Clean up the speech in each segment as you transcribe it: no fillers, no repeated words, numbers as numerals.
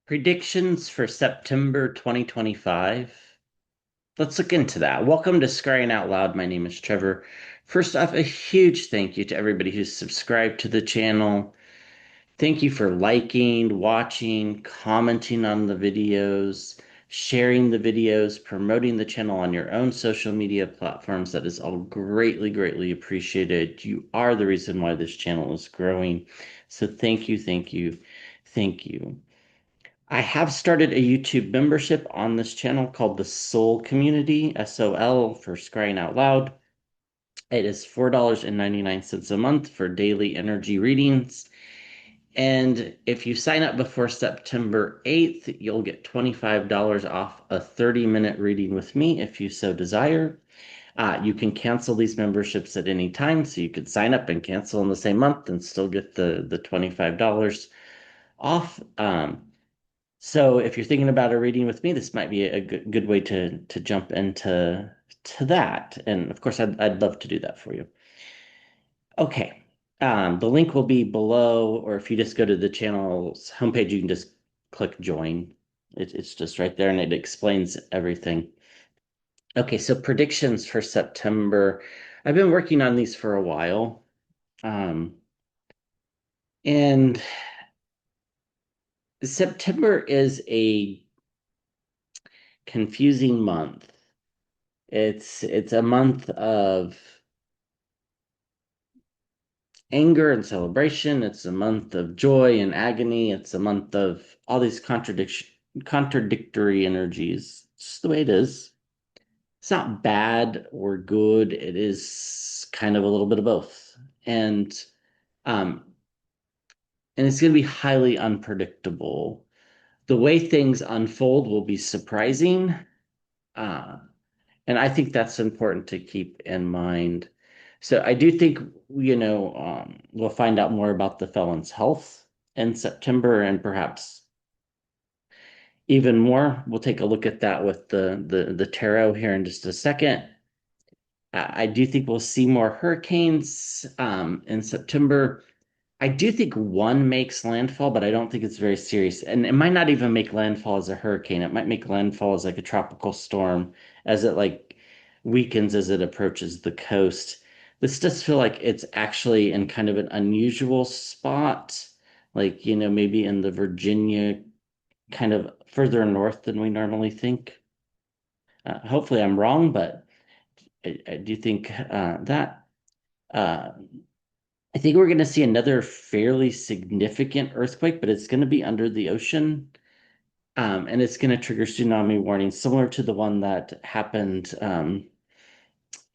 Predictions for September 2025. Let's look into that. Welcome to Scrying Out Loud. My name is Trevor. First off, a huge thank you to everybody who's subscribed to the channel. Thank you for liking, watching, commenting on the videos, sharing the videos, promoting the channel on your own social media platforms. That is all greatly, greatly appreciated. You are the reason why this channel is growing. So thank you, thank you, thank you. I have started a YouTube membership on this channel called the Soul Community, SOL for Scrying Out Loud. It is $4.99 a month for daily energy readings. And if you sign up before September 8th, you'll get $25 off a 30-minute reading with me if you so desire. You can cancel these memberships at any time, so you could sign up and cancel in the same month and still get the $25 off. So if you're thinking about a reading with me, this might be a good way to jump into that. And of course, I'd love to do that for you. Okay. The link will be below, or if you just go to the channel's homepage, you can just click join. It's just right there and it explains everything. Okay, so predictions for September. I've been working on these for a while. And September is a confusing month. It's a month of anger and celebration. It's a month of joy and agony. It's a month of all these contradictory energies. It's just the way it is. It's not bad or good. It is kind of a little bit of both. Um and it's going to be highly unpredictable. The way things unfold will be surprising. Uh And I think that's important to keep in mind. So I do think, we'll find out more about the felon's health in September and perhaps even more. We'll take a look at that with the tarot here in just a second. I do think we'll see more hurricanes in September. I do think one makes landfall, but I don't think it's very serious. And it might not even make landfall as a hurricane. It might make landfall as like a tropical storm as it like weakens as it approaches the coast. This does feel like it's actually in kind of an unusual spot, like, maybe in the Virginia, kind of further north than we normally think. Hopefully I'm wrong, but I do think that. Uh, I think we're going to see another fairly significant earthquake, but it's going to be under the ocean. And it's going to trigger tsunami warnings, similar to the one that happened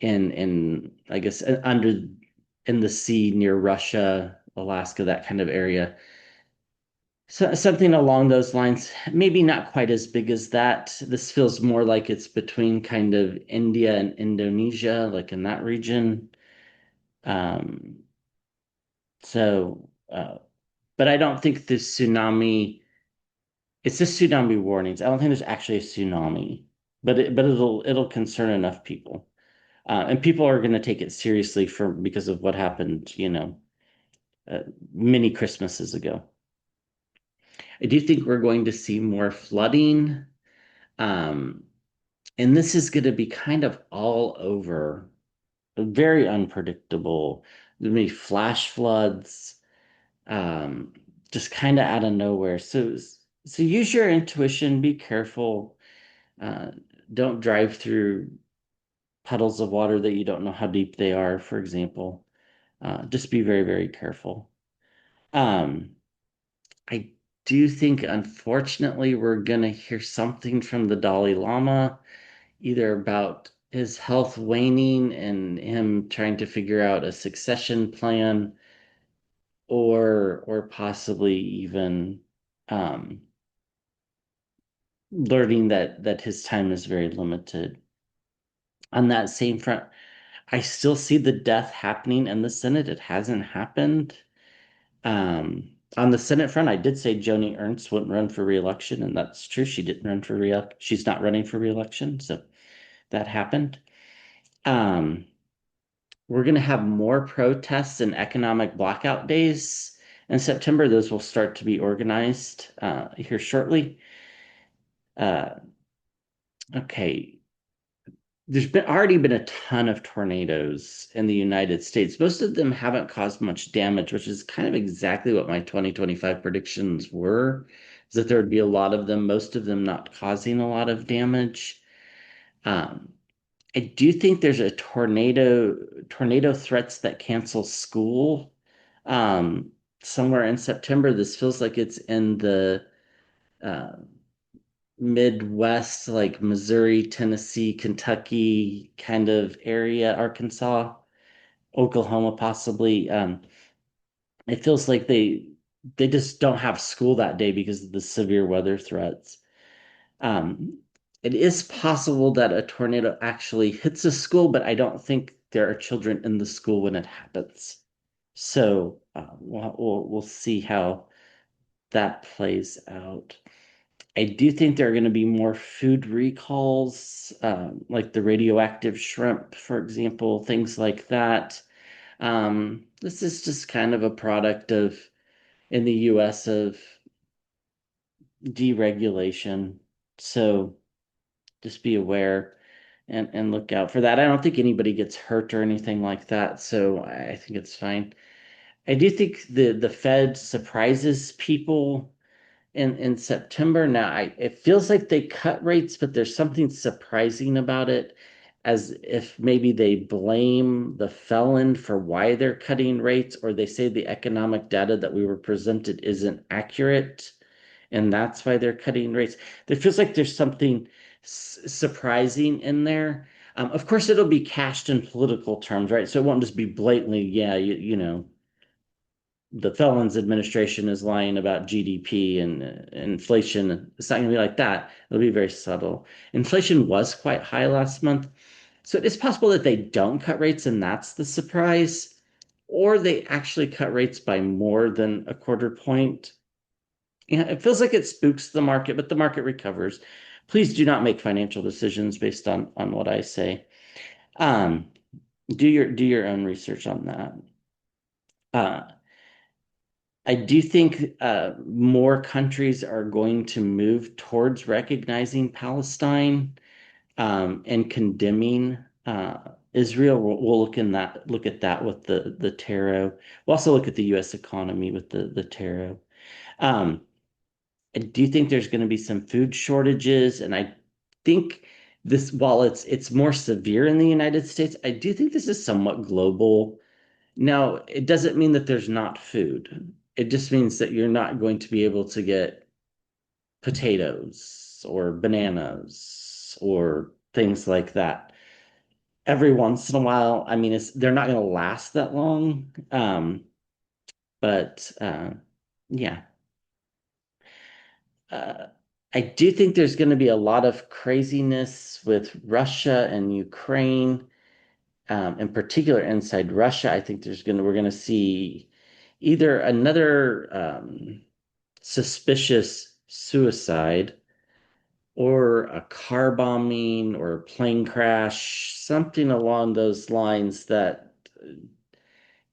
in I guess under in the sea near Russia, Alaska, that kind of area. So something along those lines. Maybe not quite as big as that. This feels more like it's between kind of India and Indonesia, like in that region. Um, so, but I don't think the tsunami. It's just tsunami warnings. I don't think there's actually a tsunami, but it'll concern enough people, and people are going to take it seriously because of what happened, uh, many Christmases ago. I do think we're going to see more flooding, um, and this is going to be kind of all over, very unpredictable. There'll be flash floods, um, just kind of out of nowhere. So use your intuition. Be careful. Uh, don't drive through puddles of water that you don't know how deep they are, for example. Just be very, very careful. Um, I do think, unfortunately, we're going to hear something from the Dalai Lama, either about his health waning and him trying to figure out a succession plan, or possibly even um, learning that his time is very limited. On that same front, I still see the death happening in the Senate. It hasn't happened. On the Senate front, I did say Joni Ernst wouldn't run for reelection, and that's true. She didn't run for reelection. She's not running for reelection, so that happened. We're going to have more protests and economic blackout days In September, those will start to be organized here shortly. Uh, okay, there's been already been a ton of tornadoes in the United States. Most of them haven't caused much damage, which is kind of exactly what my 2025 predictions were, is that there would be a lot of them, most of them not causing a lot of damage. Um, I do think there's a tornado threats that cancel school um, somewhere in September. This feels like it's in the uh, Midwest, like Missouri, Tennessee, Kentucky kind of area, Arkansas, Oklahoma possibly. It feels like they just don't have school that day because of the severe weather threats. Um, it is possible that a tornado actually hits a school, but I don't think there are children in the school when it happens. So we'll see how that plays out. I do think there are going to be more food recalls, like the radioactive shrimp, for example, things like that. This is just kind of a product of, in the US, of deregulation. So just be aware and look out for that. I don't think anybody gets hurt or anything like that, so I think it's fine. I do think the Fed surprises people in September. Now, it feels like they cut rates, but there's something surprising about it, as if maybe they blame the felon for why they're cutting rates, or they say the economic data that we were presented isn't accurate, and that's why they're cutting rates. There feels like there's something surprising in there. Of course, it'll be cast in political terms, right? So it won't just be blatantly, yeah, you know, the felons administration is lying about GDP and inflation. It's not going to be like that. It'll be very subtle. Inflation was quite high last month. So it's possible that they don't cut rates and that's the surprise, or they actually cut rates by more than a quarter point. Yeah, it feels like it spooks the market, but the market recovers. Please do not make financial decisions based on what I say. Um, do your own research on that. Uh, I do think more countries are going to move towards recognizing Palestine and condemning Israel. We'll look at that with the tarot. We'll also look at the U.S. economy with the tarot. Um, I do think there's going to be some food shortages, and I think this, while it's more severe in the United States, I do think this is somewhat global. Now, it doesn't mean that there's not food. It just means that you're not going to be able to get potatoes or bananas or things like that. Every once in a while, I mean, they're not going to last that long. But yeah. Uh, I do think there's going to be a lot of craziness with Russia and Ukraine, in particular inside Russia. I think we're going to see either another suspicious suicide or a car bombing or a plane crash, something along those lines. That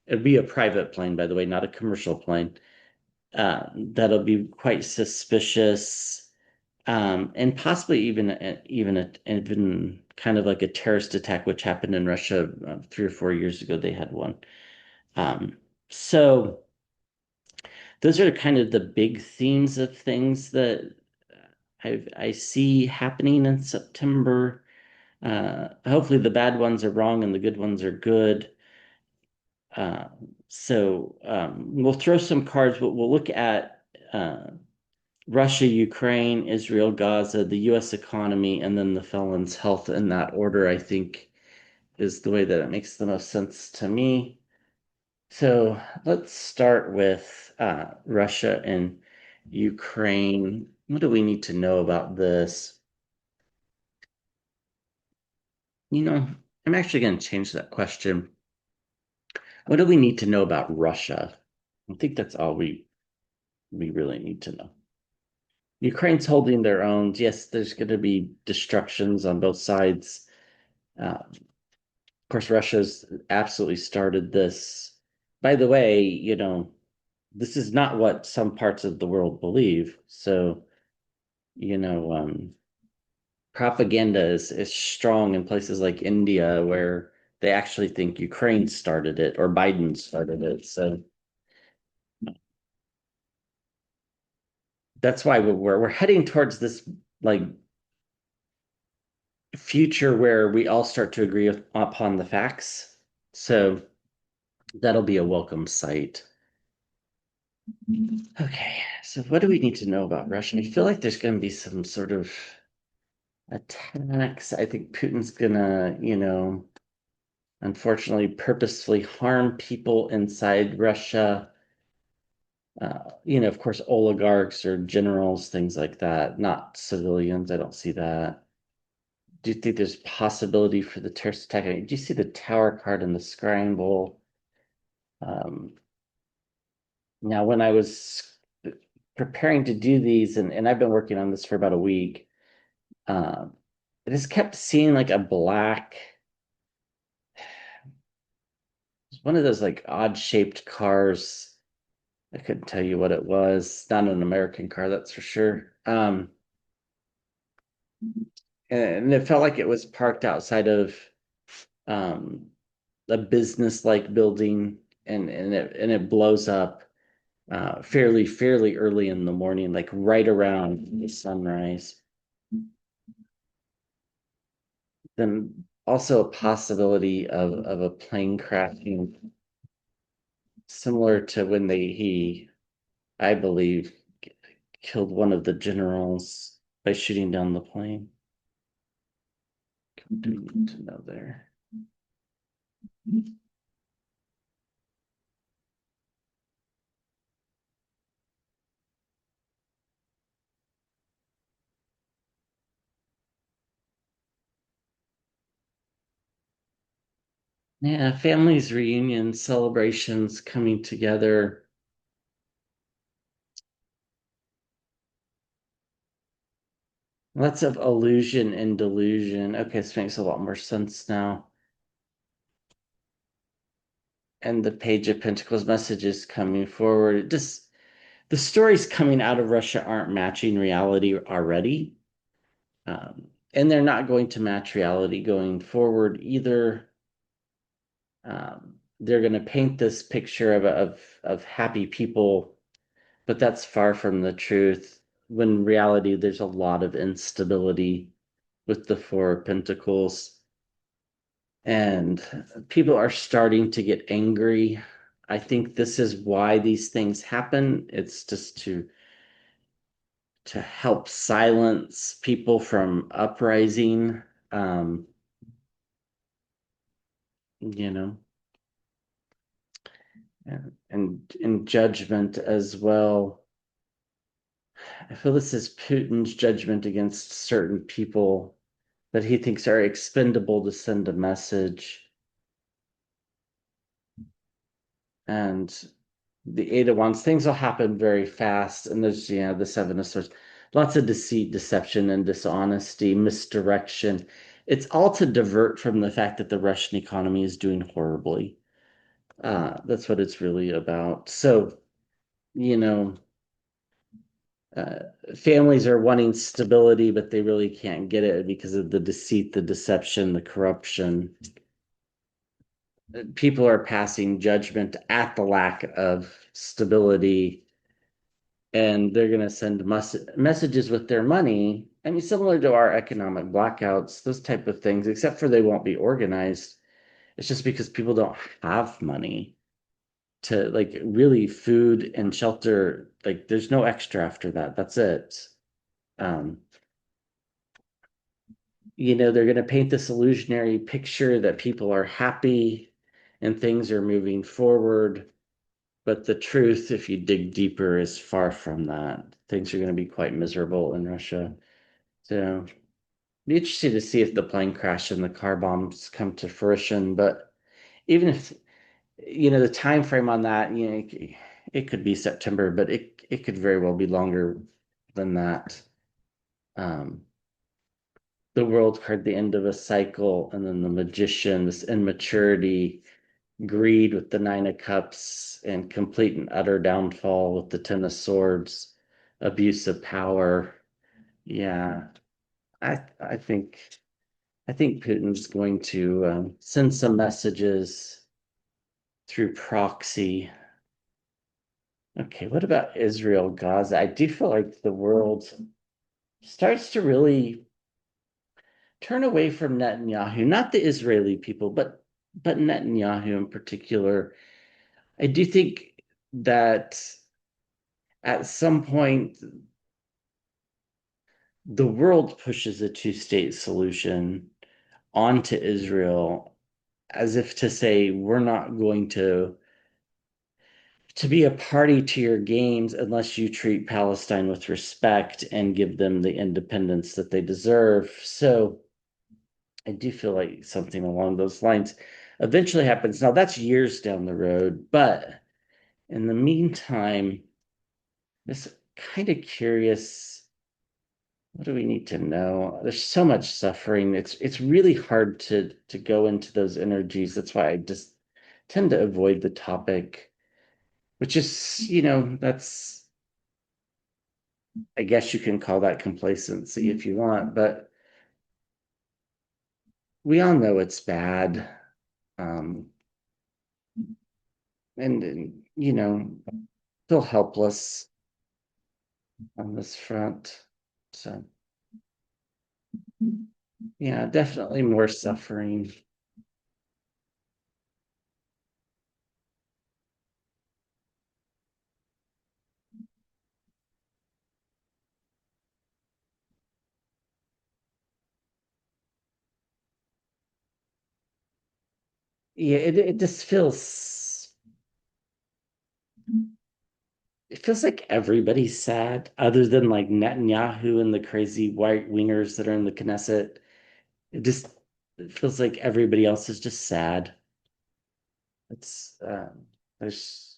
it'd be a private plane, by the way, not a commercial plane. That'll be quite suspicious. And possibly even kind of like a terrorist attack, which happened in Russia 3 or 4 years ago. They had one. Um, so those are kind of the big themes of things that I see happening in September. Hopefully, the bad ones are wrong and the good ones are good. Uh, so we'll throw some cards, but we'll look at Russia, Ukraine, Israel, Gaza, the US economy, and then the felon's health in that order, I think is the way that it makes the most sense to me. So let's start with Russia and Ukraine. What do we need to know about this? You know, I'm actually going to change that question. What do we need to know about Russia? I think that's all we really need to know. Ukraine's holding their own. Yes, there's going to be destructions on both sides. Of course, Russia's absolutely started this. By the way, you know, this is not what some parts of the world believe. So, you know, propaganda is strong in places like India where they actually think Ukraine started it or Biden started it. So that's why we're heading towards this like future where we all start to agree upon the facts. So that'll be a welcome sight. Okay, so what do we need to know about Russia? I feel like there's going to be some sort of attacks. I think Putin's gonna, unfortunately purposefully harm people inside Russia. Of course, oligarchs or generals, things like that, not civilians. I don't see that. Do you think there's possibility for the terrorist attack? I mean, do you see the tower card in the scrying bowl? Um, Now, when I was preparing to do these, and I've been working on this for about a week, um, I just kept seeing like a black, one of those like odd shaped cars. I couldn't tell you what it was. Not an American car, that's for sure. And it felt like it was parked outside of um, a business-like building, and it blows up fairly early in the morning, like right around the sunrise. Then also a possibility of a plane crashing, similar to when I believe, killed one of the generals by shooting down the plane. What do we need to know there? Yeah, families, reunions, celebrations, coming together. Lots of illusion and delusion. Okay, this makes a lot more sense now. And the Page of Pentacles messages coming forward. The stories coming out of Russia aren't matching reality already. And they're not going to match reality going forward either. They're going to paint this picture of happy people, but that's far from the truth. When in reality, there's a lot of instability with the Four of Pentacles, and people are starting to get angry. I think this is why these things happen. It's just to help silence people from uprising. Um, you know, and judgment as well. I feel this is Putin's judgment against certain people that he thinks are expendable to send a message. And the Eight of Wands, things will happen very fast. And there's, the Seven of Swords, lots of deceit, deception, and dishonesty, misdirection. It's all to divert from the fact that the Russian economy is doing horribly. That's what it's really about. So, you know, uh, families are wanting stability, but they really can't get it because of the deceit, the deception, the corruption. People are passing judgment at the lack of stability, and they're going to send messages with their money. I mean, similar to our economic blackouts, those type of things, except for they won't be organized. It's just because people don't have money to, like, really food and shelter. Like, there's no extra after that. That's it. Um, they're going to paint this illusionary picture that people are happy and things are moving forward. But the truth, if you dig deeper, is far from that. Things are going to be quite miserable in Russia. So, be interesting to see if the plane crash and the car bombs come to fruition. But even if, the time frame on that, it could be September, but it could very well be longer than that. Um, the world card, the end of a cycle, and then the magician, this immaturity. greed with the Nine of Cups, and complete and utter downfall with the Ten of Swords, abuse of power. Yeah, I think Putin's going to send some messages through proxy. Okay, what about Israel, Gaza? I do feel like the world starts to really turn away from Netanyahu, not the Israeli people, but Netanyahu in particular. I do think that at some point the world pushes a two-state solution onto Israel as if to say we're not going to be a party to your games unless you treat Palestine with respect and give them the independence that they deserve. So I do feel like something along those lines eventually happens. Now that's years down the road, but in the meantime, this kind of curious. What do we need to know? There's so much suffering. It's really hard to go into those energies. That's why I just tend to avoid the topic, which is, that's I guess you can call that complacency if you want, but we all know it's bad. Um, and feel helpless on this front. So yeah, definitely more suffering. Yeah, it just feels like everybody's sad other than like Netanyahu and the crazy white wingers that are in the Knesset. It feels like everybody else is just sad. It's there's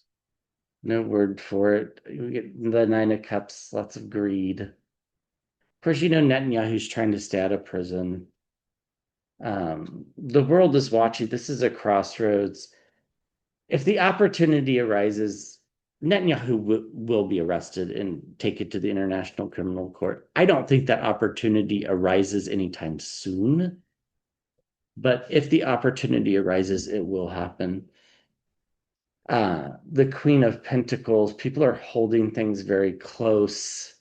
no word for it. We get the Nine of Cups, lots of greed. Of course, Netanyahu's trying to stay out of prison. The world is watching. This is a crossroads. If the opportunity arises, Netanyahu will be arrested and taken to the International Criminal Court. I don't think that opportunity arises anytime soon, but if the opportunity arises, it will happen. The Queen of Pentacles, people are holding things very close.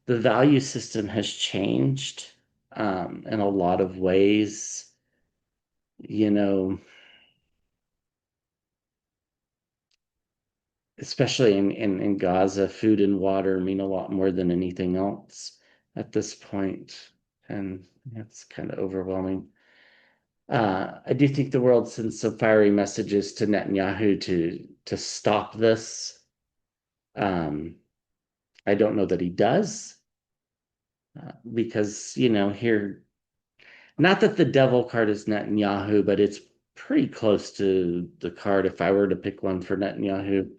The value system has changed in a lot of ways. You know, especially in Gaza, food and water mean a lot more than anything else at this point, and it's kind of overwhelming. I do think the world sends some fiery messages to Netanyahu to stop this. Um, I don't know that he does, because here, not that the devil card is Netanyahu, but it's pretty close to the card if I were to pick one for Netanyahu.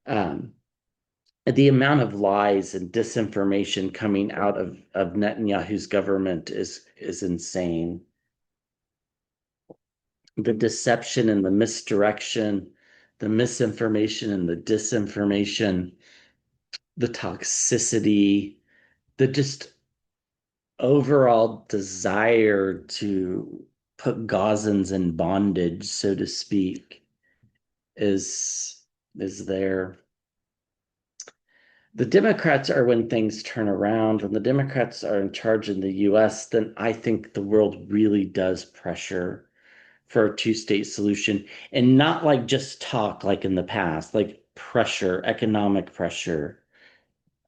Um, the amount of lies and disinformation coming out of Netanyahu's government is insane. The deception and the misdirection, the misinformation and the disinformation, the toxicity, the just overall desire to put Gazans in bondage, so to speak, is is there. The Democrats are when things turn around. When the Democrats are in charge in the US, then I think the world really does pressure for a two-state solution, and not like just talk like in the past, like pressure, economic pressure.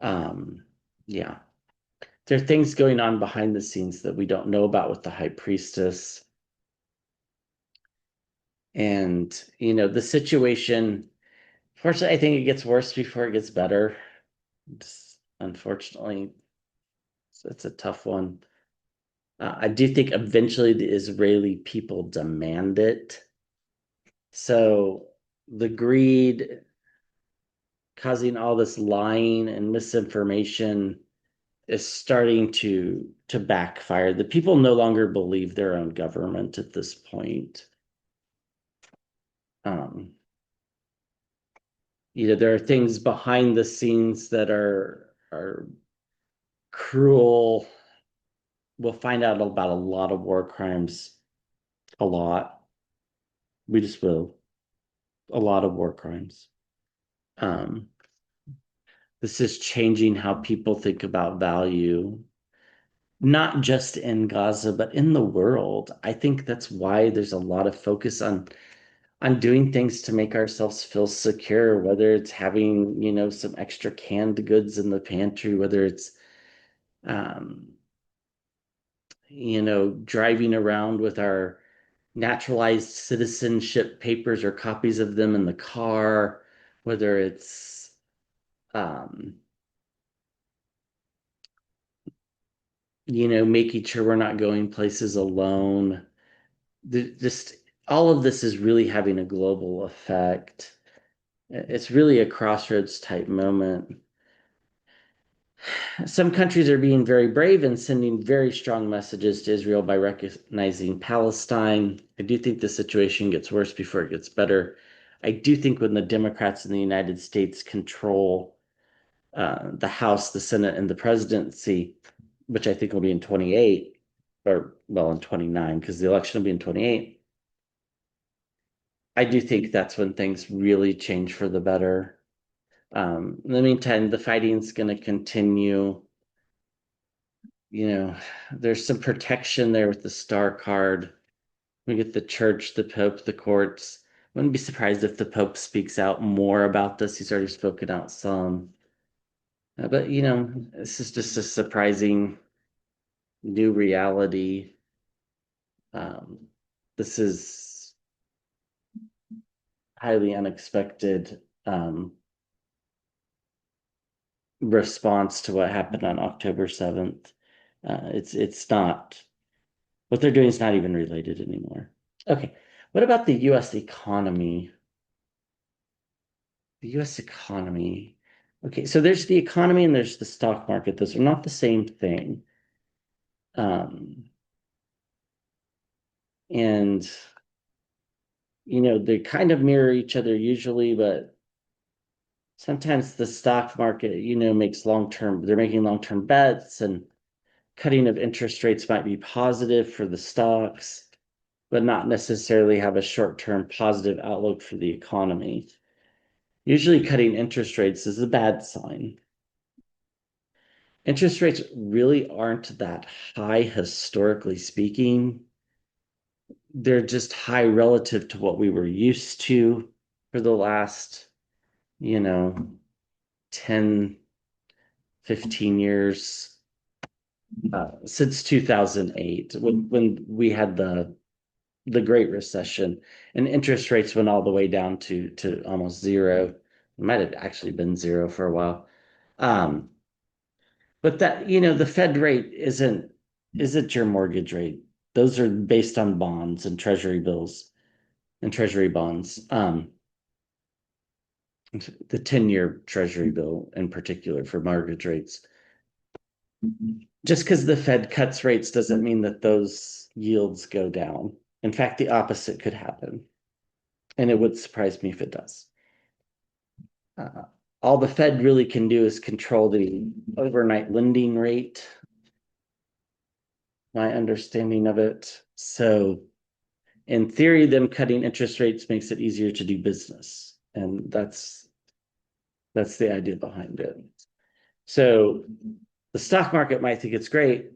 Um, yeah. There are things going on behind the scenes that we don't know about with the high priestess. And, the situation, fortunately, I think it gets worse before it gets better. Unfortunately, it's a tough one. I do think eventually the Israeli people demand it. So the greed causing all this lying and misinformation is starting to backfire. The people no longer believe their own government at this point. Um, there are things behind the scenes that are cruel. We'll find out about a lot of war crimes, a lot. We just will. A lot of war crimes. Um, this is changing how people think about value, not just in Gaza, but in the world. I think that's why there's a lot of focus on doing things to make ourselves feel secure, whether it's having, some extra canned goods in the pantry, whether it's um, driving around with our naturalized citizenship papers or copies of them in the car, whether it's um, making sure we're not going places alone. Just all of this is really having a global effect. It's really a crossroads type moment. Some countries are being very brave and sending very strong messages to Israel by recognizing Palestine. I do think the situation gets worse before it gets better. I do think when the Democrats in the United States control the House, the Senate, and the presidency, which I think will be in 28, or well, in 29, because the election will be in 28. I do think that's when things really change for the better. In the meantime, the fighting's going to continue. You know, there's some protection there with the star card. We get the church, the Pope, the courts. Wouldn't be surprised if the Pope speaks out more about this. He's already spoken out some. But, this is just a surprising new reality. Um, this is highly unexpected response to what happened on October 7th. It's not what they're doing is not even related anymore. Okay, what about the U.S. economy? The U.S. economy. Okay, so there's the economy and there's the stock market. Those are not the same thing. Um, and they kind of mirror each other usually, but sometimes the stock market, makes long-term, they're making long-term bets, and cutting of interest rates might be positive for the stocks, but not necessarily have a short-term positive outlook for the economy. Usually cutting interest rates is a bad sign. Interest rates really aren't that high historically speaking. They're just high relative to what we were used to for the last, you know, 10, 15 years, since 2008, when we had the Great Recession and interest rates went all the way down to almost zero. It might have actually been zero for a while. Um, but that, the Fed rate isn't your mortgage rate. Those are based on bonds and treasury bills and treasury bonds. The 10-year treasury bill in particular for mortgage rates. Just because the Fed cuts rates doesn't mean that those yields go down. In fact, the opposite could happen. And it would surprise me if it does. Uh, all the Fed really can do is control the overnight lending rate, my understanding of it. So, in theory, them cutting interest rates makes it easier to do business. And that's the idea behind it. So, the stock market might think it's great.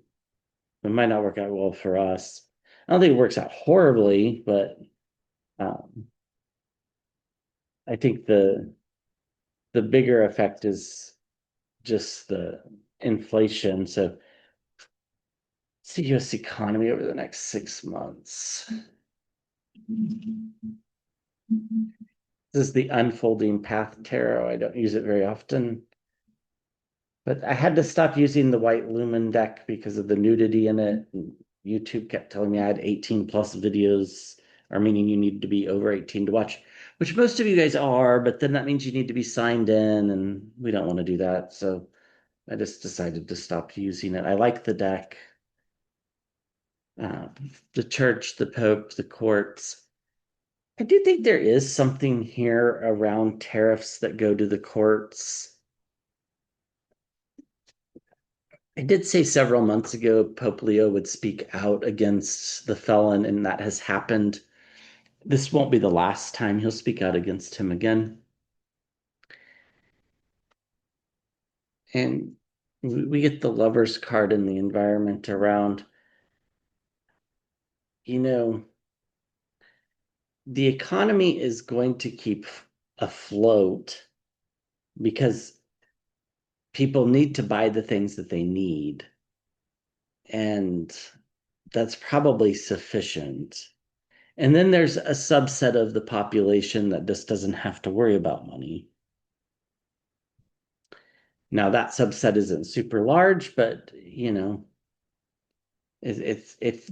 It might not work out well for us. I don't think it works out horribly, but um, I think the bigger effect is just the inflation. So it's the US economy over the next 6 months. This is the unfolding path tarot. I don't use it very often, but I had to stop using the white lumen deck because of the nudity in it. YouTube kept telling me I had 18 plus videos, or meaning you need to be over 18 to watch, which most of you guys are, but then that means you need to be signed in, and we don't want to do that. So I just decided to stop using it. I like the deck. Uh, the church, the Pope, the courts. I do think there is something here around tariffs that go to the courts. I did say several months ago Pope Leo would speak out against the felon, and that has happened. This won't be the last time he'll speak out against him again. And we get the lover's card in the environment around, you know, the economy is going to keep afloat because people need to buy the things that they need. And that's probably sufficient. And then there's a subset of the population that just doesn't have to worry about money. Now, that subset isn't super large, but it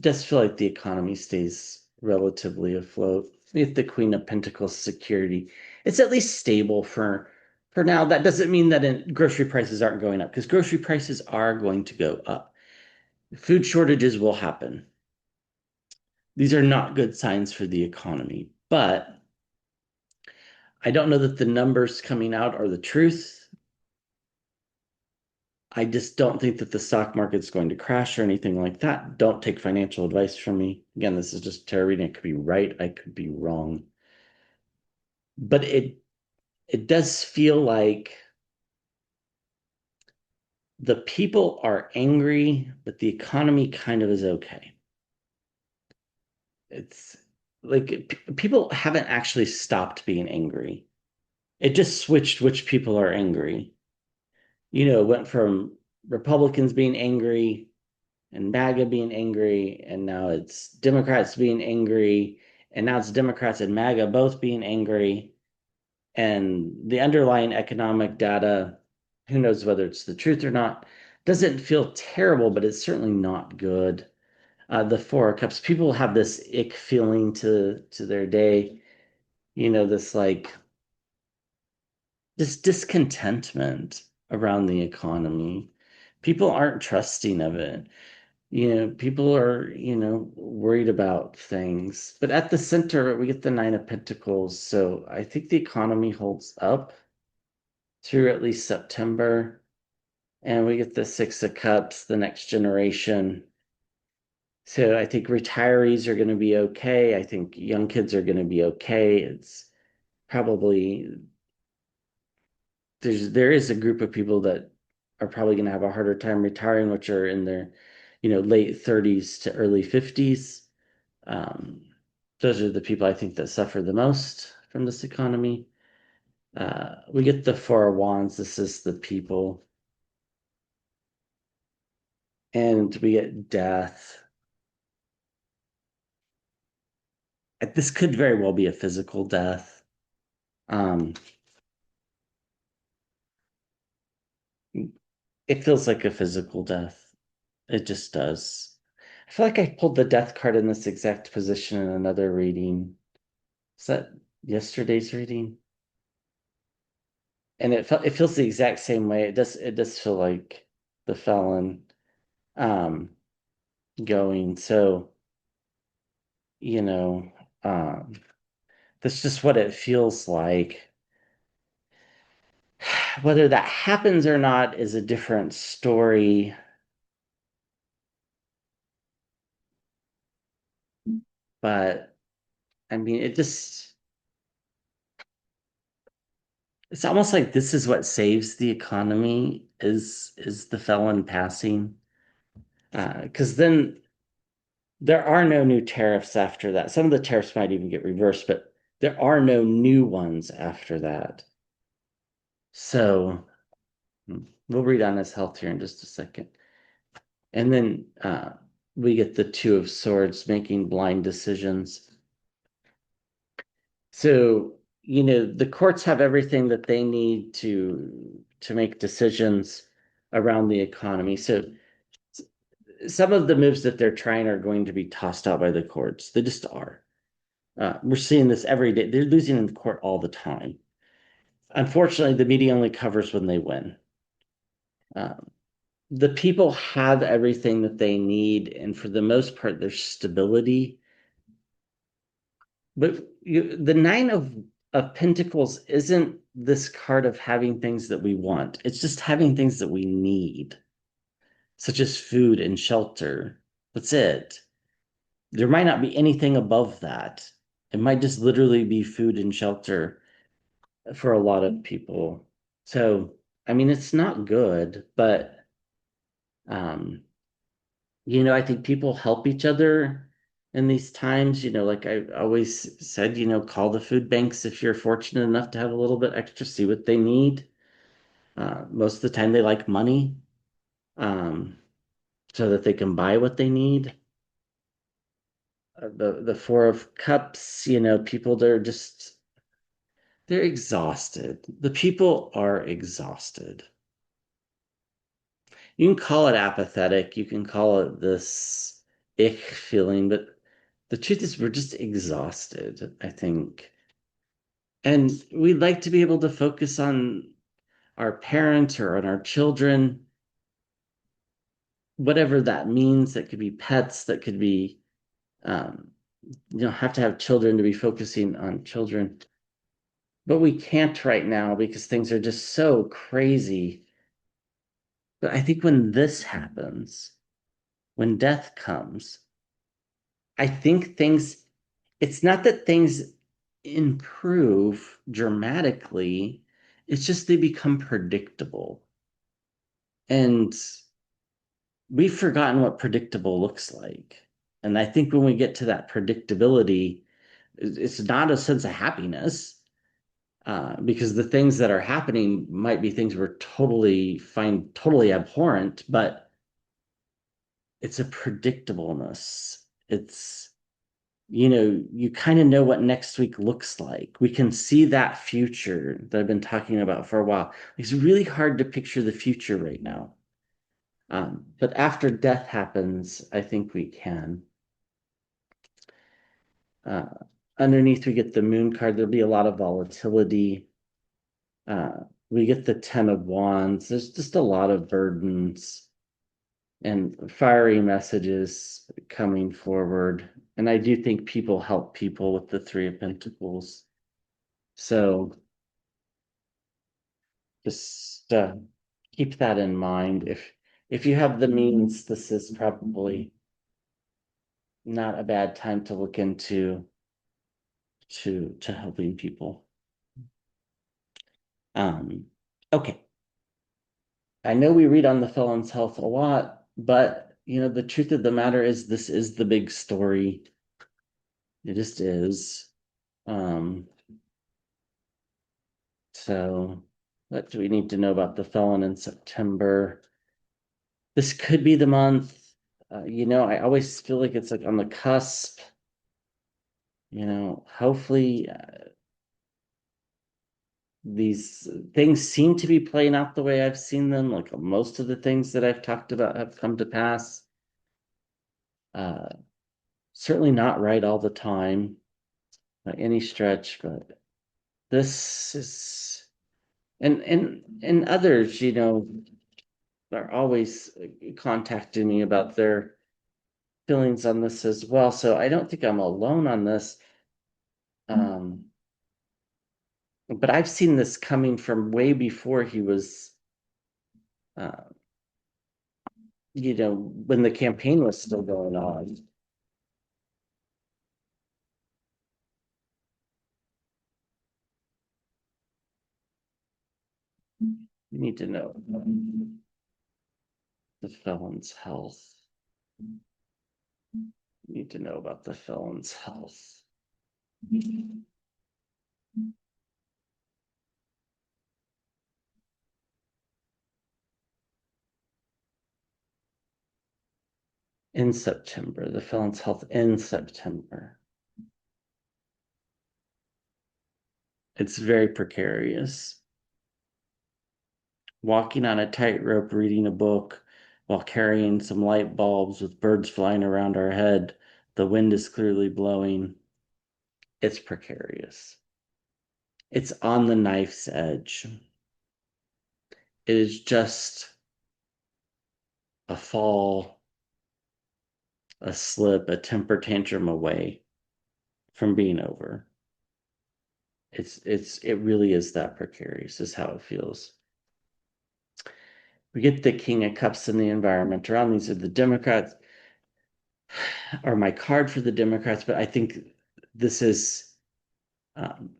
does feel like the economy stays relatively afloat. With the Queen of Pentacles security, it's at least stable for now. That doesn't mean that grocery prices aren't going up, because grocery prices are going to go up. Food shortages will happen. These are not good signs for the economy, but I don't know that the numbers coming out are the truth. I just don't think that the stock market's going to crash or anything like that. Don't take financial advice from me. Again, this is just tarot reading. I could be right, I could be wrong. But it does feel like the people are angry, but the economy kind of is okay. It's like people haven't actually stopped being angry. It just switched which people are angry. It went from Republicans being angry and MAGA being angry, and now it's Democrats being angry, and now it's Democrats and MAGA both being angry. And the underlying economic data, who knows whether it's the truth or not, doesn't feel terrible, but it's certainly not good. The Four of Cups, people have this ick feeling to their day, this like this discontentment around the economy. People aren't trusting of it. People are, worried about things. But at the center, we get the Nine of Pentacles. So I think the economy holds up through at least September. And we get the Six of Cups, the next generation. So I think retirees are going to be okay. I think young kids are going to be okay. It's probably there is a group of people that are probably going to have a harder time retiring, which are in their, late 30s to early 50s. Um, those are the people I think that suffer the most from this economy. We get the Four of Wands. This is the people. And we get death. This could very well be a physical death. Um, it feels like a physical death. It just does. I feel like I pulled the death card in this exact position in another reading. Is that yesterday's reading? And it feels the exact same way. It does feel like the felon um going. So, you know, um that's just what it feels like. Whether that happens or not is a different story. But I mean, it's almost like this is what saves the economy is the felon passing. Because then there are no new tariffs after that. Some of the tariffs might even get reversed, but there are no new ones after that. So we'll read on his health here in just a second. And then we get the Two of Swords making blind decisions. So, the courts have everything that they need to make decisions around the economy. So some of the moves that they're trying are going to be tossed out by the courts. They just are. We're seeing this every day. They're losing in court all the time. Unfortunately, the media only covers when they win. Um, the people have everything that they need, and for the most part, there's stability. But the nine of Pentacles isn't this card of having things that we want. It's just having things that we need, such as food and shelter. That's it. There might not be anything above that. It might just literally be food and shelter for a lot of people. So, I mean, it's not good, but um, I think people help each other in these times. Like I always said, call the food banks if you're fortunate enough to have a little bit extra, see what they need. Most of the time, they like money, um, so that they can buy what they need. The Four of Cups, people they're exhausted. The people are exhausted. You can call it apathetic, you can call it this ick feeling, but the truth is we're just exhausted, I think. And we'd like to be able to focus on our parents or on our children, whatever that means. That could be pets, that could be, you don't have to have children to be focusing on children. But we can't right now because things are just so crazy. But I think when this happens, when death comes, I think it's not that things improve dramatically, it's just they become predictable. And we've forgotten what predictable looks like. And I think when we get to that predictability, it's not a sense of happiness, because the things that are happening might be things we're totally find totally abhorrent, but it's a predictableness. It's you kind of know what next week looks like. We can see that future that I've been talking about for a while. It's really hard to picture the future right now. But after death happens, I think we can. Uh, Underneath, we get the moon card. There'll be a lot of volatility. We get the Ten of Wands. There's just a lot of burdens and fiery messages coming forward. And I do think people help people with the Three of Pentacles. So just keep that in mind. If you have the means, this is probably not a bad time to look into to helping people. Um, okay. I know we read on the felon's health a lot, but the truth of the matter is this is the big story. It just is. Um, so what do we need to know about the felon in September? This could be the month. I always feel like it's like on the cusp. Hopefully, these things seem to be playing out the way I've seen them. Like most of the things that I've talked about have come to pass. Uh, Certainly not right all the time by any stretch, but this is, and others, are always contacting me about their feelings on this as well. So I don't think I'm alone on this. Um, but I've seen this coming from way before he was, uh, when the campaign was still going on. You need to know the felon's health. You need to know about the felon's health. In September, the felon's health in September. It's very precarious. Walking on a tightrope, reading a book while carrying some light bulbs with birds flying around our head. The wind is clearly blowing. It's precarious. It's on the knife's edge. It is just a fall, a slip, a temper tantrum away from being over. It really is that precarious, is how it feels. We get the King of Cups in the environment around. These are the Democrats, or my card for the Democrats, but I think this is um,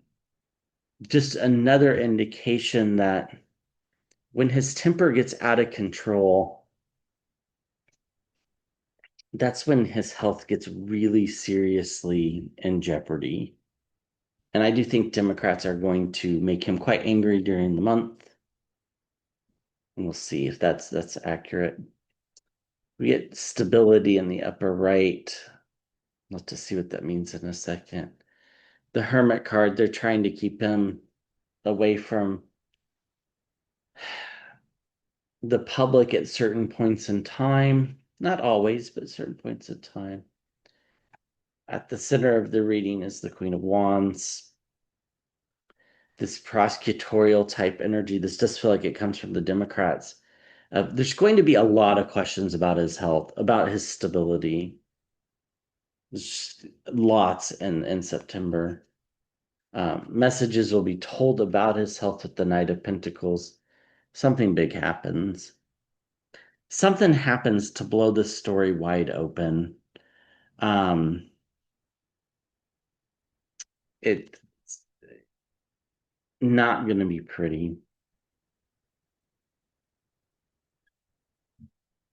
just another indication that when his temper gets out of control, that's when his health gets really seriously in jeopardy. And I do think Democrats are going to make him quite angry during the month. And we'll see if that's accurate. We get stability in the upper right. I'll have to see what that means in a second. The Hermit card, they're trying to keep him away from the public at certain points in time. Not always, but certain points in time. At the center of the reading is the Queen of Wands. This prosecutorial type energy, this does feel like it comes from the Democrats. There's going to be a lot of questions about his health, about his stability. There's lots in September. Messages will be told about his health with the Knight of Pentacles. Something big happens. Something happens to blow this story wide open. Um, it's not going to be pretty.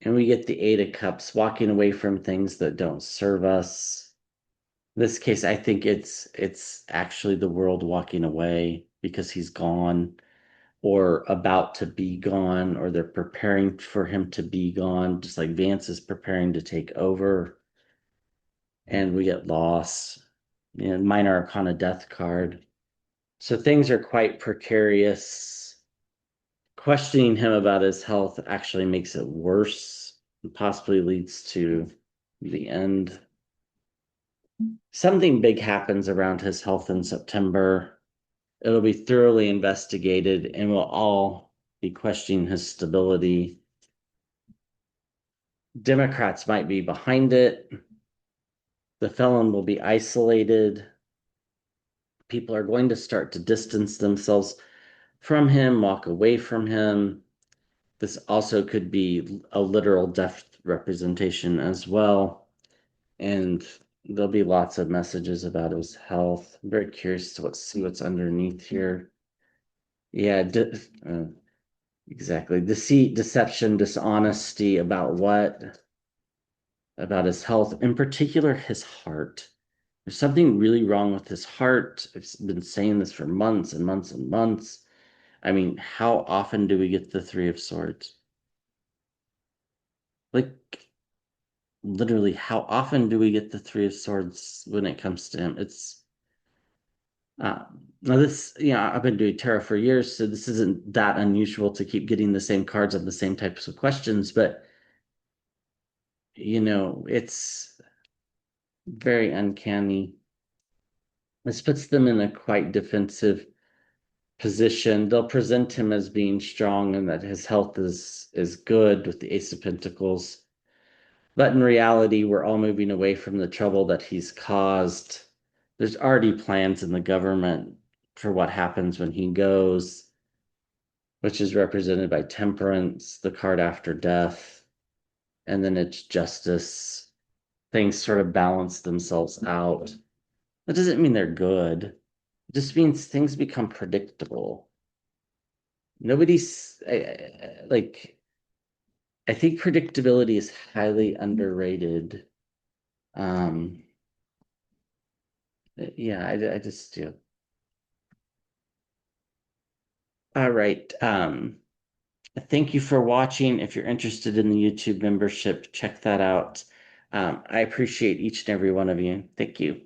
And we get the Eight of Cups, walking away from things that don't serve us. In this case, I think it's actually the world walking away because he's gone or about to be gone, or they're preparing for him to be gone, just like Vance is preparing to take over. And we get loss. Minor Arcana Death card. So things are quite precarious. Questioning him about his health actually makes it worse and possibly leads to the end. Something big happens around his health in September. It'll be thoroughly investigated and we'll all be questioning his stability. Democrats might be behind it. The felon will be isolated. People are going to start to distance themselves from him, walk away from him. This also could be a literal death representation as well. And there'll be lots of messages about his health. I'm very curious to see what's underneath here. Yeah, exactly. Deceit, deception, dishonesty about what? About his health, in particular, his heart. There's something really wrong with his heart. I've been saying this for months and months and months. I mean, how often do we get the Three of Swords? Like, literally, how often do we get the Three of Swords when it comes to him? It's now this, I've been doing tarot for years, so this isn't that unusual to keep getting the same cards on the same types of questions, but it's very uncanny. This puts them in a quite defensive position. They'll present him as being strong and that his health is good with the Ace of Pentacles. But in reality, we're all moving away from the trouble that he's caused. There's already plans in the government for what happens when he goes, which is represented by Temperance, the card after death, and then it's justice. Things sort of balance themselves out. That doesn't mean they're good. It just means things become predictable. Nobody's like, I think predictability is highly underrated. Um, yeah, I just do. All right. Thank you for watching. If you're interested in the YouTube membership, check that out. I appreciate each and every one of you. Thank you.